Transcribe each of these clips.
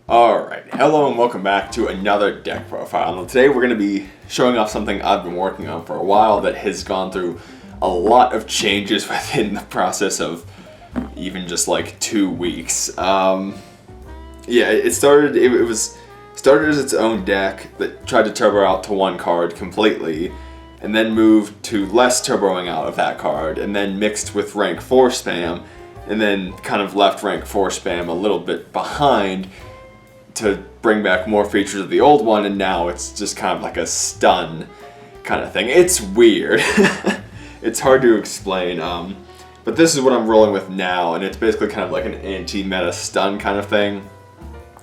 Alright, hello and welcome back to another deck profile. Now today we're going to be showing off something I've been working on for a while that has gone through a lot of changes within the process of even just like 2 weeks. It started as its own deck that tried to turbo out to one card completely, and then moved to less turboing out of that card, and then mixed with rank 4 spam, and then kind of left rank 4 spam a little bit behind to bring back more features of the old one, and now it's just kind of like a stun kind of thing. It's weird. It's hard to explain, but this is what I'm rolling with now, and it's basically kind of like an anti-meta stun kind of thing,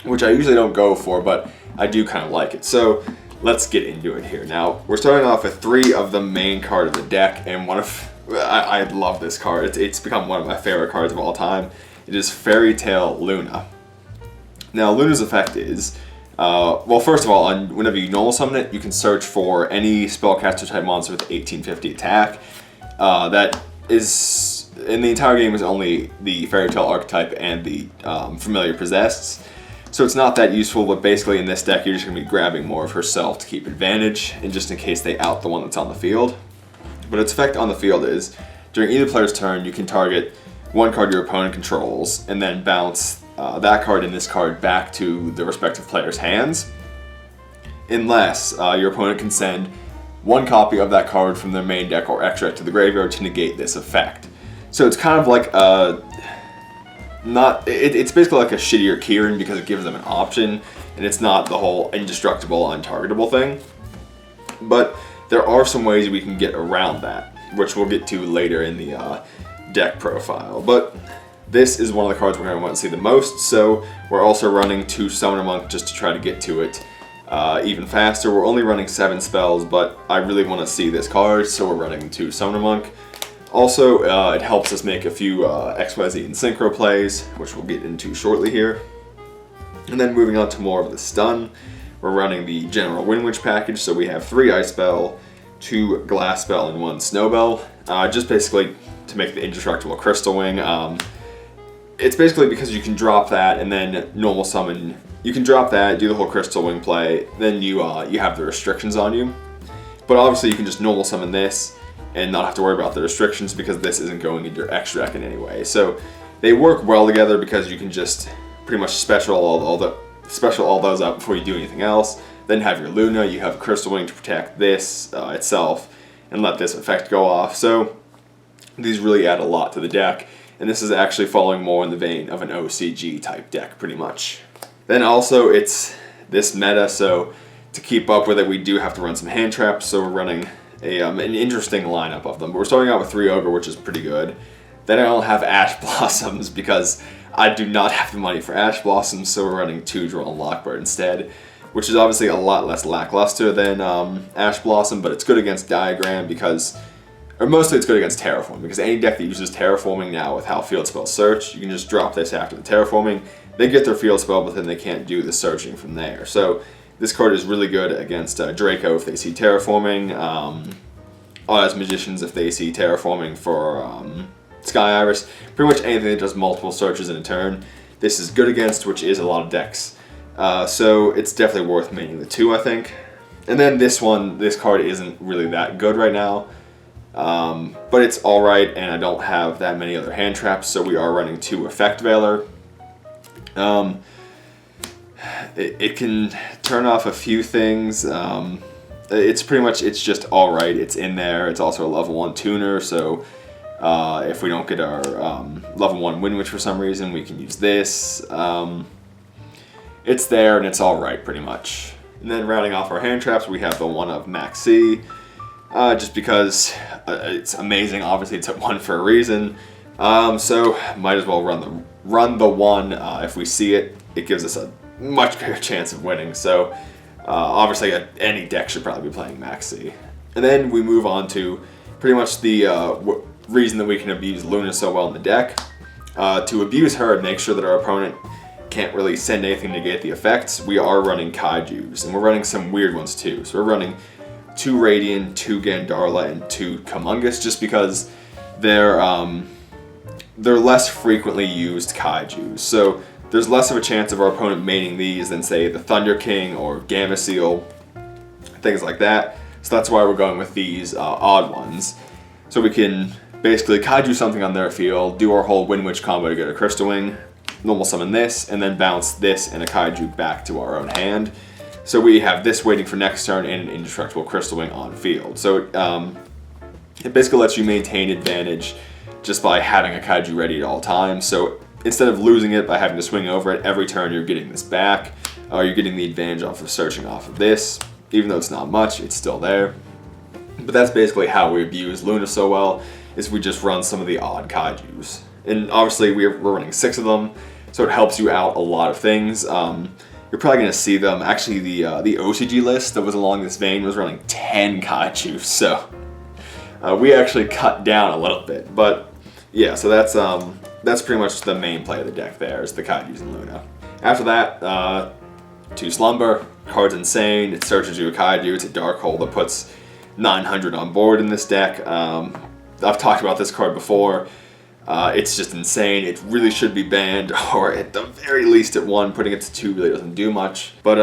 which I usually don't go for, but I do kind of like it. So let's get into it here. Now, we're starting off with 3 of the main card of the deck, and I love this card. It's become one of my favorite cards of all time. It is Fairy Tale Luna. Now, Luna's effect is, first of all, whenever you normal summon it, you can search for any spellcaster type monster with 1850 attack. That is, in the entire game, is only the Fairy Tale archetype and the Familiar Possessed. So it's not that useful, but basically in this deck, you're just going to be grabbing more of herself to keep advantage, and just in case they out the one that's on the field. But its effect on the field is, during either player's turn, you can target one card your opponent controls, and then bounce that card and this card back to the respective player's hands, unless your opponent can send one copy of that card from their main deck or extra to the graveyard to negate this effect. So it's kind of like it's basically like a shittier Kieran because it gives them an option, and it's not the whole indestructible, untargetable thing. But there are some ways we can get around that, which we'll get to later in the deck profile. But this is one of the cards we're going to want to see the most, so we're also running 2 Summoner Monk just to try to get to it even faster. We're only running 7 spells, but I really want to see this card, so we're running 2 Summoner Monk. Also, it helps us make a few XYZ and Synchro plays, which we'll get into shortly here. And then moving on to more of the stun, we're running the General Wind Witch package, so we have 3 Ice Spell, 2 Glass Spell, and 1 Snow Bell, just basically to make the indestructible Crystal Wing. It's basically because you can drop that and then normal summon. You can drop that, do the whole Crystal Wing play, then you have the restrictions on you. But obviously you can just normal summon this and not have to worry about the restrictions because this isn't going into your extra deck in any way. So they work well together because you can just pretty much special all those up before you do anything else. Then have your Luna, you have Crystal Wing to protect this itself and let this effect go off. So these really add a lot to the deck. And this is actually following more in the vein of an OCG type deck, pretty much. Then also, it's this meta, so to keep up with it, we do have to run some hand traps, so we're running an interesting lineup of them. But we're starting out with 3 Ogre, which is pretty good. Then I don't have Ash Blossoms because I do not have the money for Ash Blossoms, so we're running 2 Droll and Lockbird instead, which is obviously a lot less lackluster than Ash Blossom, but it's good against Diagram because... Or mostly it's good against Terraform, because any deck that uses Terraforming now with how field spells search, you can just drop this after the Terraforming. They get their field spell, but then they can't do the searching from there. So this card is really good against Draco if they see Terraforming, Oz Magicians if they see Terraforming for Sky Iris. Pretty much anything that does multiple searches in a turn, this is good against, which is a lot of decks. So it's definitely worth maining the 2, I think. And then this card isn't really that good right now. But it's alright, and I don't have that many other hand traps, so we are running 2 Effect Veiler. It can turn off a few things. It's just alright. It's in there. It's also a level 1 tuner, so if we don't get our level 1 Wind Witch for some reason, we can use this. It's there, and it's alright, pretty much. And then rounding off our hand traps, we have the one of Maxi. Just because it's amazing. Obviously, it's at 1 for a reason. So might as well run the 1 if we see it. It gives us a much better chance of winning. So obviously, any deck should probably be playing Maxi. And then we move on to pretty much the reason that we can abuse Luna so well in the deck. To abuse her and make sure that our opponent can't really send anything to negate the effects, we are running Kaijus, and we're running some weird ones too. So we're running 2 Radiant, 2 Gandarla, and 2 Kumungus, just because they're less frequently used Kaijus. So there's less of a chance of our opponent maining these than, say, the Thunder King or Gamma Seal, things like that. So that's why we're going with these odd ones. So we can basically kaiju something on their field, do our whole Wind Witch combo to get a Crystal Wing, normal summon this, and then bounce this and a kaiju back to our own hand. So we have this waiting for next turn and an indestructible Crystal Wing on field. So it basically lets you maintain advantage just by having a kaiju ready at all times. So instead of losing it by having to swing over it every turn, you're getting this back. You're getting the advantage off of searching off of this. Even though it's not much, it's still there. But that's basically how we abuse Luna so well, is we just run some of the odd kaijus. And obviously we're running 6 of them, so it helps you out a lot of things. You're probably going to see them. Actually, the OCG list that was along this vein was running 10 kaiju, so we actually cut down a little bit. But yeah, so that's pretty much the main play of the deck there, is the kaijus and Luna. After that, 2 Slumber. Card's insane. It searches you a kaiju. It's a dark hole that puts 900 on board in this deck. I've talked about this card before. It's just insane. It really should be banned, or at the very least at 1. Putting it to 2 really doesn't do much. But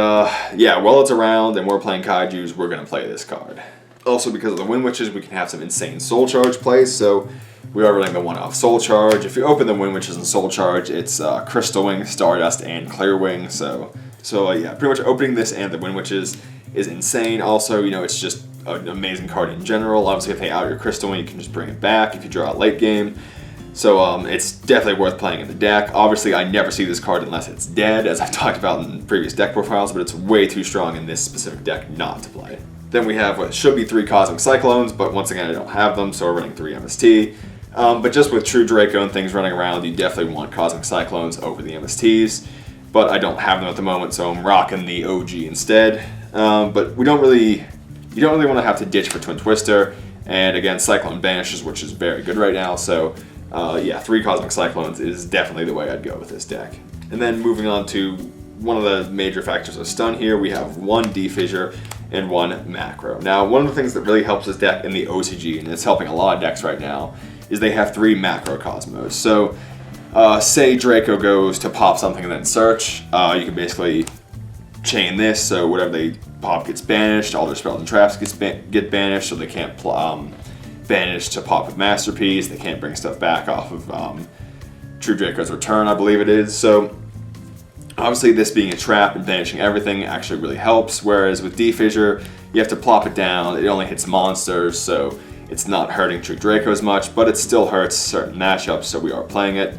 yeah, while it's around and we're playing kaijus, we're going to play this card. Also, because of the Wind Witches, we can have some insane Soul Charge plays, so we are running the 1-off Soul Charge. If you open the Wind Witches and Soul Charge, it's Crystal Wing, Stardust, and Clear Wing, so yeah, pretty much opening this and the Wind Witches is insane. Also, you know, it's just an amazing card in general. Obviously, if they out your Crystal Wing, you can just bring it back if you draw it late game. So it's definitely worth playing in the deck. Obviously, I never see this card unless it's dead, as I've talked about in previous deck profiles, but it's way too strong in this specific deck not to play. Then we have what should be 3 Cosmic Cyclones, but once again, I don't have them, so we're running 3 MST. But just with True Draco and things running around, you definitely want Cosmic Cyclones over the MSTs. But I don't have them at the moment, so I'm rocking the OG instead. But you don't really want to have to ditch for Twin Twister. And again, Cyclone banishes, which is very good right now. So yeah, 3 Cosmic Cyclones is definitely the way I'd go with this deck. And then moving on to one of the major factors of stun here, we have 1 Defissure and 1 Macro. Now, one of the things that really helps this deck in the OCG, and it's helping a lot of decks right now, is they have 3 Macro Cosmos. So say Draco goes to pop something and then search, you can basically chain this, so whatever they pop gets banished, all their spells and traps get banished, so they can't banish to pop with Masterpiece, they can't bring stuff back off of True Draco's return, I believe it is. So obviously this being a trap and banishing everything actually really helps, whereas with Defissure, you have to plop it down, it only hits monsters, so it's not hurting True Draco as much, but it still hurts certain matchups, so we are playing it.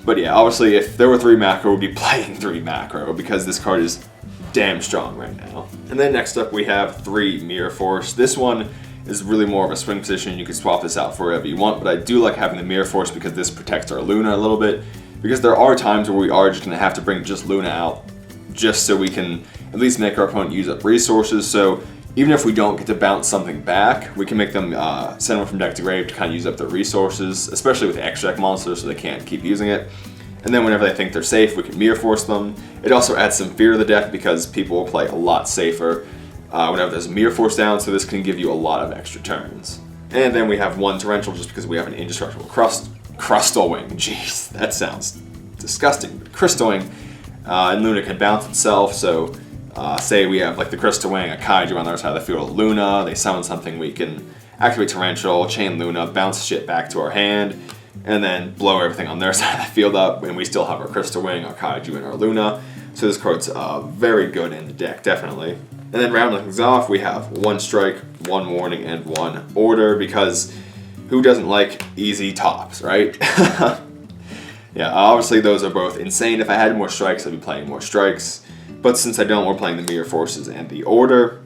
But yeah, obviously if there were 3 Macro, we'd be playing 3 Macro, because this card is damn strong right now. And then next up we have 3 Mirror Force. This one is really more of a swing position. You can swap this out for whatever you want, but I do like having the Mirror Force because this protects our Luna a little bit, because there are times where we are just going to have to bring just Luna out just so we can at least make our opponent use up resources. So even if we don't get to bounce something back, we can make them send one from deck to grave to kind of use up their resources, especially with extract monsters so they can't keep using it. And then whenever they think they're safe, we can Mirror Force them. It also adds some fear to the deck because people will play a lot safer whenever there's a Mirror Force down, so this can give you a lot of extra turns. And then we have 1 Torrential just because we have an indestructible Crystal Wing. Jeez, that sounds disgusting. But Crystal Wing, and Luna can bounce itself, so say we have like the Crystal Wing, a Kaiju on the other side of the field of Luna, they summon something, we can activate Torrential, chain Luna, bounce shit back to our hand, and then blow everything on their side of the field up, and we still have our Crystal Wing, our Kaiju, and our Luna. So this card's very good in the deck, definitely. And then rounding things off, we have 1 Strike, 1 Warning, and 1 Order, because who doesn't like easy tops, right? Yeah, obviously those are both insane. If I had more strikes, I'd be playing more strikes. But since I don't, we're playing the Mirror Forces and the Order.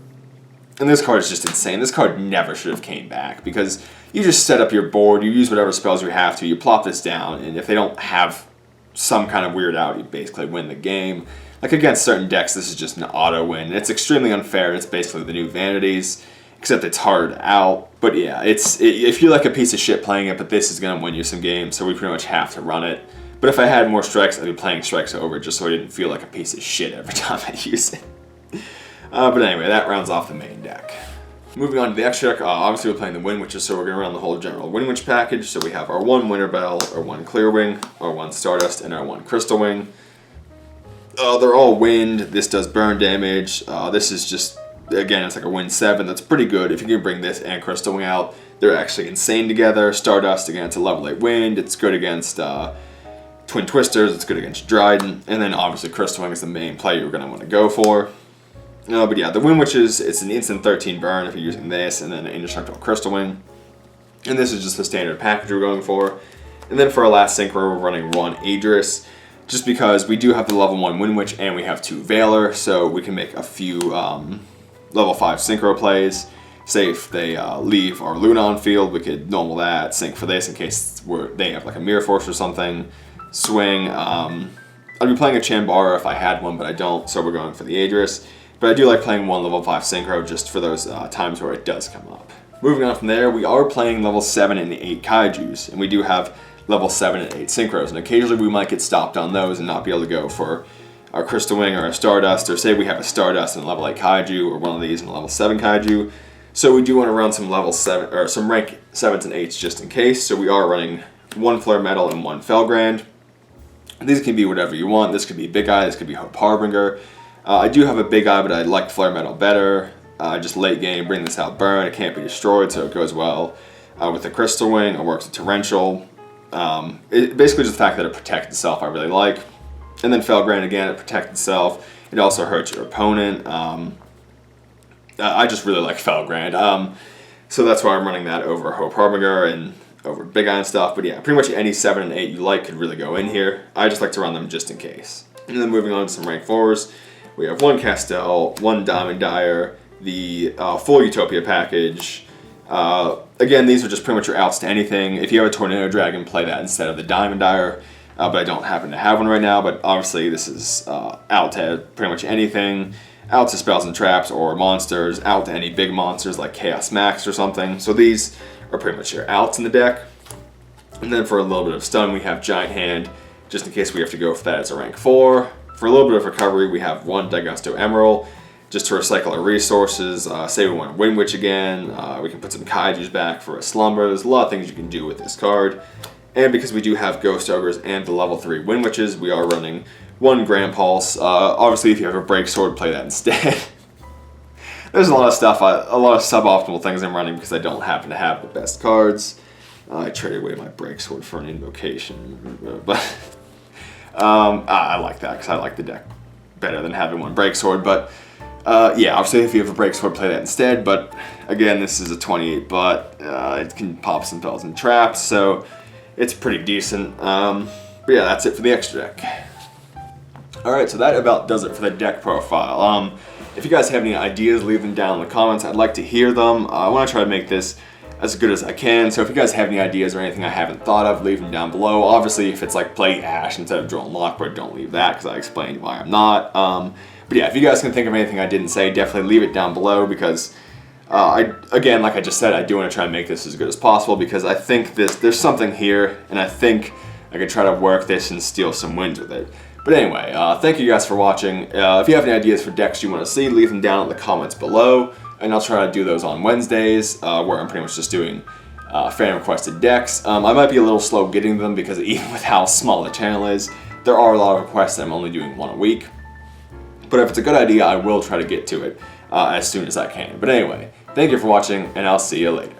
And this card is just insane. This card never should have came back, because you just set up your board, you use whatever spells you have to, you plop this down, and if they don't have some kind of weird out, you basically win the game. Like against certain decks, this is just an auto win. It's extremely unfair. It's basically the new Vanities, except it's hard out. But yeah, if you're like a piece of shit playing it, but this is going to win you some games, so we pretty much have to run it. But if I had more strikes, I'd be playing strikes over just so I didn't feel like a piece of shit every time I use it. But anyway, that rounds off the main deck. Moving on to the extra deck, obviously we're playing the Wind Witches, so we're going to run the whole general Wind Witch package. So we have our 1 Winter Bell, our 1 Clear Wing, our 1 Stardust, and our 1 Crystal Wing. They're all wind. This does burn damage. This is just, again, it's like a wind 7. That's pretty good. If you can bring this and Crystal Wing out, they're actually insane together. Stardust, again, it's a level 8 wind. It's good against Twin Twisters. It's good against Dryden. And then obviously Crystal Wing is the main play you're going to want to go for. But yeah, the Wind Witches, it's an instant 13 burn if you're using this, and then an indestructible Crystal Wing. And this is just the standard package we're going for. And then for our last synchro, we're running 1 Aedris, just because we do have the level 1 Wind Witch and we have 2 Veiler, so we can make a few level 5 synchro plays. Say if they leave our Luna on field, we could normal that, sync for this in case they have like a Mirror Force or something. Swing. I'd be playing a Chambara if I had one, but I don't, so we're going for the Aedris. But I do like playing 1 level 5 synchro just for those times where it does come up. Moving on from there, we are playing level 7 and 8 Kaijus, and we do have level 7 and 8 synchros, and occasionally we might get stopped on those and not be able to go for our Crystal Wing or a Stardust, or say we have a Stardust and a level 8 Kaiju, or one of these and a level 7 Kaiju. So we do want to run some level 7, or some rank 7s and 8s just in case, so we are running 1 Flare Metal and 1 Felgrand. These can be whatever you want. This could be Big Eye, this could be Hope Harbinger. I do have a Big Eye, but I like Flare Metal better. Just late game, bring this out burn. It can't be destroyed, so it goes well with the Crystal Wing. It works with Torrential. Basically just the fact that it protects itself I really like. And then Felgrand, again, it protects itself. It also hurts your opponent. I just really like Felgrand. So that's why I'm running that over Hope Harbinger and over Big Eye and stuff. But yeah, pretty much any 7 and 8 you like could really go in here. I just like to run them just in case. And then moving on to some rank 4s. We have 1 Castell, 1 Diamond Dyer, the full Utopia package. Again, these are just pretty much your outs to anything. If you have a Tornado Dragon, play that instead of the Diamond Dyer. But I don't happen to have one right now. But obviously this is out to pretty much anything. Out to spells and traps or monsters. Out to any big monsters like Chaos Max or something. So these are pretty much your outs in the deck. And then for a little bit of stun, we have Giant Hand, just in case we have to go for that as a rank 4. For a little bit of recovery, we have 1 Daigusto Emerald, just to recycle our resources. Say we want Wind Witch again, we can put some Kaijus back for a Slumber. There's a lot of things you can do with this card. And because we do have Ghost Ogres and the level 3 Wind Witches, we are running 1 Grand Pulse. Obviously, if you have a Break Sword, play that instead. There's a lot of stuff, a lot of suboptimal things I'm running because I don't happen to have the best cards. I traded away my Break Sword for an Invocation, but I like that because I like the deck better than having 1 Break Sword. But yeah, obviously if you have a Break Sword, play that instead. But again, this is a 28, but it can pop some spells and traps, so it's pretty decent. But yeah, that's it for the extra deck. Alright, so that about does it for the deck profile. If you guys have any ideas, leave them down in the comments. I'd like to hear them. I want to try to make this as good as I can, so if you guys have any ideas or anything I haven't thought of, leave them down below. Obviously, if it's like play Ash instead of Droll and Lockbird, don't leave that, because I explained why I'm not. But yeah, if you guys can think of anything I didn't say, definitely leave it down below, because again, like I just said, I do want to try and make this as good as possible, because I think there's something here, and I think I could try to work this and steal some wins with it. But anyway, thank you guys for watching. If you have any ideas for decks you want to see, leave them down in the comments below, and I'll try to do those on Wednesdays, where I'm pretty much just doing fan requested decks. I might be a little slow getting them, because even with how small the channel is, there are a lot of requests that I'm only doing 1 a week. But if it's a good idea, I will try to get to it as soon as I can. But anyway, thank you for watching, and I'll see you later.